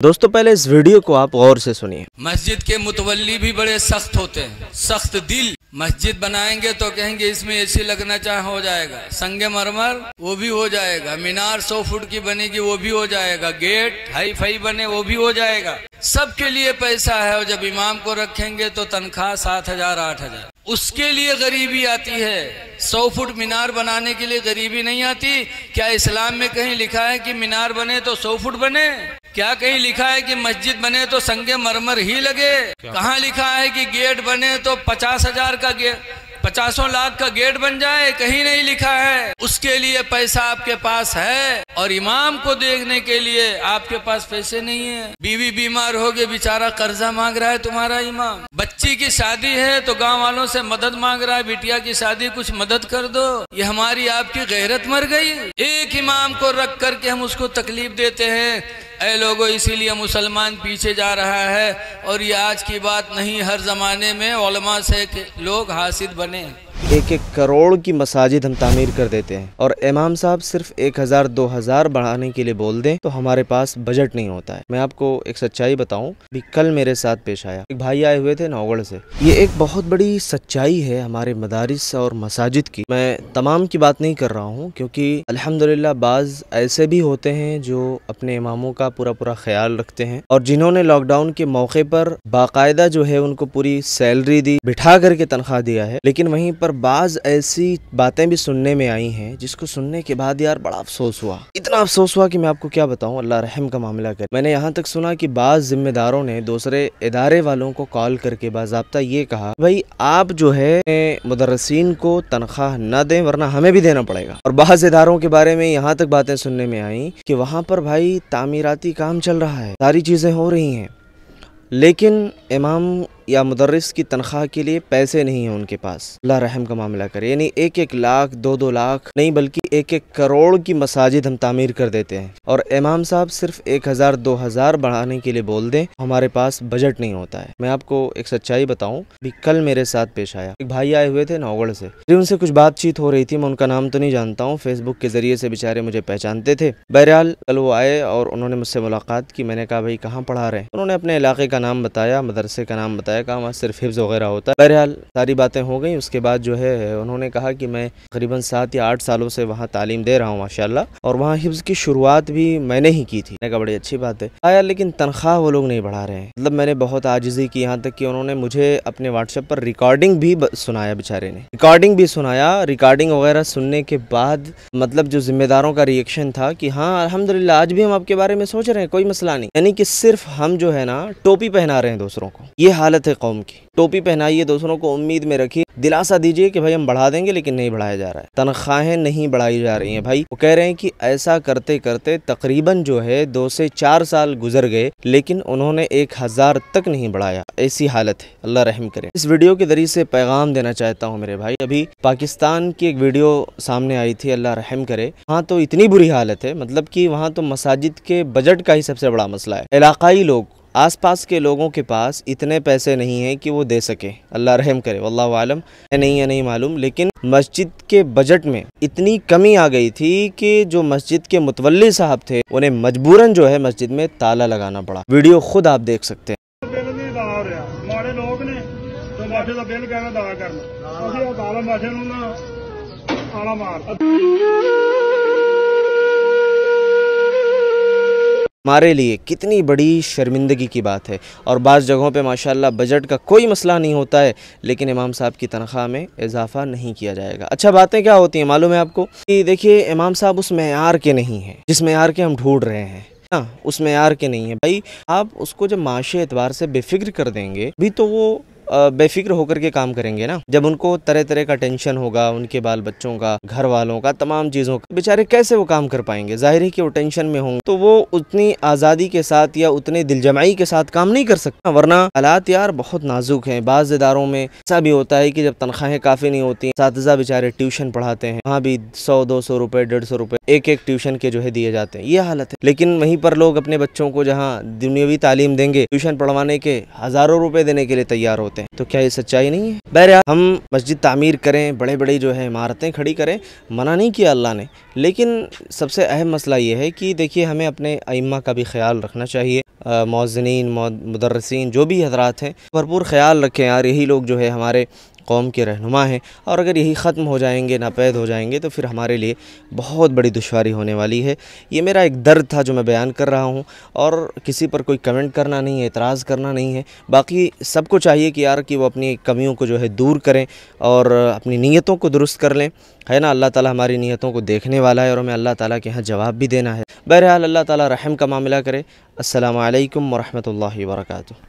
दोस्तों पहले इस वीडियो को आप गौर से सुनिए। मस्जिद के मुतवल्ली भी बड़े सख्त होते हैं, सख्त दिल। मस्जिद बनाएंगे तो कहेंगे इसमें एसी लगना चाहे हो जाएगा, संगे मरमर वो भी हो जाएगा, मीनार 100 फुट की बनेगी वो भी हो जाएगा, गेट हाई फाई बने वो भी हो जाएगा। सबके लिए पैसा है, और जब इमाम को रखेंगे तो तनख्वाह 7,000 8,000। उसके लिए गरीबी आती है। 100 फुट मीनार बनाने के लिए गरीबी नहीं आती। क्या इस्लाम में कहीं लिखा है कि मीनार बने तो 100 फुट बने? क्या कहीं लिखा है कि मस्जिद बने तो संगे मरमर ही लगे? कहाँ लिखा है कि गेट बने तो 50,000 का गेट, 50 लाख का गेट बन जाए? कहीं नहीं लिखा है। उसके लिए पैसा आपके पास है, और इमाम को देखने के लिए आपके पास पैसे नहीं है। बीवी बीमार हो गई, बेचारा कर्जा मांग रहा है तुम्हारा इमाम। बच्ची की शादी है तो गांव वालों से मदद मांग रहा है, बिटिया की शादी कुछ मदद कर दो। ये हमारी आपकी गैरत मर गई। एक इमाम को रख करके हम उसको तकलीफ देते हैं। ऐ लोगों, इसीलिए मुसलमान पीछे जा रहा है। और ये आज की बात नहीं, हर जमाने में उलमा से लोग हासिद बने। 1-1 करोड़ की मसाजिद हम तामीर कर देते हैं, और इमाम साहब सिर्फ 1,000-2,000 बढ़ाने के लिए बोल दें तो हमारे पास बजट नहीं होता है। मैं आपको एक सच्चाई बताऊं, भी कल मेरे साथ पेश आया। एक भाई आए हुए थे नौगढ़ से। ये एक बहुत बड़ी सच्चाई है हमारे मदारिस और मसाजिद की। मैं तमाम की बात नहीं कर रहा हूँ, क्योंकि अल्हम्दुलिल्लाह बाज़ ऐसे भी होते हैं जो अपने इमामों का पूरा ख्याल रखते हैं, और जिन्होंने लॉकडाउन के मौके पर बाकायदा जो है उनको पूरी सैलरी दी, बिठा करके तनख्वाह दिया है। लेकिन वहीं पर बाज ऐसी बातें भी सुनने में आई हैं जिसको सुनने के बाद यार बड़ा अफसोस हुआ। इतना अफसोस हुआ कि मैं आपको क्या बताऊं, अल्लाह रहम का मामला करे। मैंने यहाँ तक सुना कि बाज जिम्मेदारों ने दूसरे इदारे वालों को कॉल करके बाज़ाब्ता ये कहा, भाई आप जो है मुदर्रिसीन को तनख्वाह न दें वरना हमें भी देना पड़ेगा। और बाज इदारों के बारे में यहाँ तक बातें सुनने में आई कि वहाँ पर भाई तामीराती काम चल रहा है, सारी चीज़ें हो रही हैं, लेकिन इमाम या मुदर्रिस की तनख्वाह के लिए पैसे नहीं हैं उनके पास। अल्लाह रहम का मामला करे। यानी 1-1 लाख 2-2 लाख नहीं, बल्कि 1-1 करोड़ की मसाजिद हम तामीर कर देते हैं, और इमाम साहब सिर्फ 1,000-2,000 बढ़ाने के लिए बोल दें हमारे पास बजट नहीं होता है। मैं आपको एक सच्चाई बताऊं, भी कल मेरे साथ पेश आया। एक भाई आए हुए थे नौगढ़ से, उनसे कुछ बातचीत हो रही थी। मैं उनका नाम तो नहीं जानता हूँ, फेसबुक के जरिए से बेचारे मुझे पहचानते थे। बहरहाल कल वो आए और उन्होंने मुझसे मुलाकात की। मैंने कहा भाई कहाँ पढ़ा रहे हैं? उन्होंने अपने इलाके का नाम बताया, मदरसे का नाम बताया, कहा वहाँ सिर्फ हिफ्ज़ वगैरह होता है। बहरहाल सारी बातें हो गई। उसके बाद जो है उन्होंने कहा कि मैं तकरीबन 7 या 8 सालों से वहाँ तालीम दे रहा हूँ माशाल्लाह, और वहाँ हिफ्ज़ की शुरुआत भी मैंने ही की थी। मैंने कहा बड़ी अच्छी बात है आया, लेकिन तनख्वाह वो लोग नहीं बढ़ा रहे हैं। मतलब मैंने बहुत आजिज़ी की, यहाँ तक कि उन्होंने मुझे अपने व्हाट्सएप पर रिकॉर्डिंग भी सुनाया, बेचारे ने रिकॉर्डिंग भी सुनाया। रिकॉर्डिंग वगैरह सुनने के बाद मतलब जो जिम्मेदारों का रिएक्शन था कि हाँ अल्हम्दुलिल्लाह आज भी हम आपके बारे में सोच रहे हैं, कोई मसला नहीं। यानी कि सिर्फ हम जो है ना टोपी पहना रहे हैं दूसरों को। ये हालत है कौम की। टोपी पहनाइए, दूसरों को उम्मीद में रखिए, दिलासा दीजिए कि भाई हम बढ़ा देंगे, लेकिन नहीं बढ़ाया जा रहा है। तनख्वाहें नहीं बढ़ाई जा रही हैं भाई। वो कह रहे हैं कि ऐसा करते करते तकरीबन जो है 2 से 4 साल गुजर गए, लेकिन उन्होंने 1,000 तक नहीं बढ़ाया। ऐसी हालत है, अल्लाह रहम करे। इस वीडियो के जरिए से पैगाम देना चाहता हूँ मेरे भाई। अभी पाकिस्तान की एक वीडियो सामने आई थी, अल्लाह रहम करे। वहाँ तो इतनी बुरी हालत है, मतलब कि वहाँ तो मसाजिद के बजट का ही सबसे बड़ा मसला है। इलाकाई लोग, आसपास के लोगों के पास इतने पैसे नहीं हैं कि वो दे सके। अल्लाह रहम करे, वल्लाहु आलम है नहीं मालूम, लेकिन मस्जिद के बजट में इतनी कमी आ गई थी कि जो मस्जिद के मुतवल्ली साहब थे उन्हें मजबूरन जो है मस्जिद में ताला लगाना पड़ा। वीडियो खुद आप देख सकते हैं। हमारे लिए कितनी बड़ी शर्मिंदगी की बात है। और बाज़ जगहों पे माशाल्लाह बजट का कोई मसला नहीं होता है, लेकिन इमाम साहब की तनख्वाह में इजाफा नहीं किया जाएगा। अच्छा बातें क्या होती हैं मालूम है आपको? कि देखिए इमाम साहब उस मेयार के नहीं हैं जिस मेयार के हम ढूंढ रहे हैं ना, उस मेयार के नहीं है भाई। आप उसको जब माशी एतबार से बेफिक्र कर देंगे भी तो वो बेफिक्र होकर के काम करेंगे ना। जब उनको तरह तरह का टेंशन होगा, उनके बाल बच्चों का, घर वालों का, तमाम चीज़ों का, बेचारे कैसे वो काम कर पाएंगे? जाहिर है कि वो टेंशन में होंगे, तो वो उतनी आज़ादी के साथ या उतने दिलजमाई के साथ काम नहीं कर सकता। वरना हालात यार बहुत नाजुक हैं। बाज़ इदारों में ऐसा भी होता है कि जब तनख्वाहें काफ़ी नहीं होती, सातिज़ा बेचारे ट्यूशन पढ़ाते हैं, वहाँ भी 100-200 रुपये 150 रुपये एक ट्यूशन के जो है दिए जाते हैं। ये हालत है। लेकिन वहीं पर लोग अपने बच्चों को जहाँ दुनियावी तालीम देंगे, ट्यूशन पढ़वाने के हज़ारों रुपये देने के लिए तैयार होते हैं। کرتے ہیں، تو کیا یہ سچائی نہیں ہے؟ بہرحال ہم مسجد تعمیر کریں، بڑے بڑے جو ہے عمارتیں کھڑی کریں، منع نہیں کیا اللہ نے، لیکن سب سے اہم مسئلہ یہ ہے کہ دیکھیے ہمیں اپنے ائمہ کا بھی خیال رکھنا چاہیے، مؤذنین، مدرسین، جو بھی حضرات ہیں بھرپور خیال رکھیں یار، یہی لوگ جو ہے ہمارے قوم کے رہنما ہیں، اور اگر یہی ختم ہو جائیں گے، ناپید ہو جائیں گے، تو پھر ہمارے لیے بہت بڑی دشواری ہونے والی ہے۔ یہ میرا ایک درد تھا جو میں بیان کر رہا ہوں، اور کسی پر کوئی کمنٹ کرنا نہیں ہے، اعتراض کرنا نہیں ہے۔ باقی سب کو چاہیے کہ یار کہ وہ اپنی کمیوں کو جو ہے دور کریں اور اپنی نیتوں کو درست کر لیں، ہے نا۔ اللہ تعالیٰ ہماری نیتوں کو دیکھنے والا ہے، اور ہمیں اللہ تعالیٰ کے ہاں جواب بھی دینا ہے۔ بہرحال اللہ تعالیٰ رحم کا معاملہ کرے۔ السلام علیکم ورحمۃ اللہ وبرکاتہ۔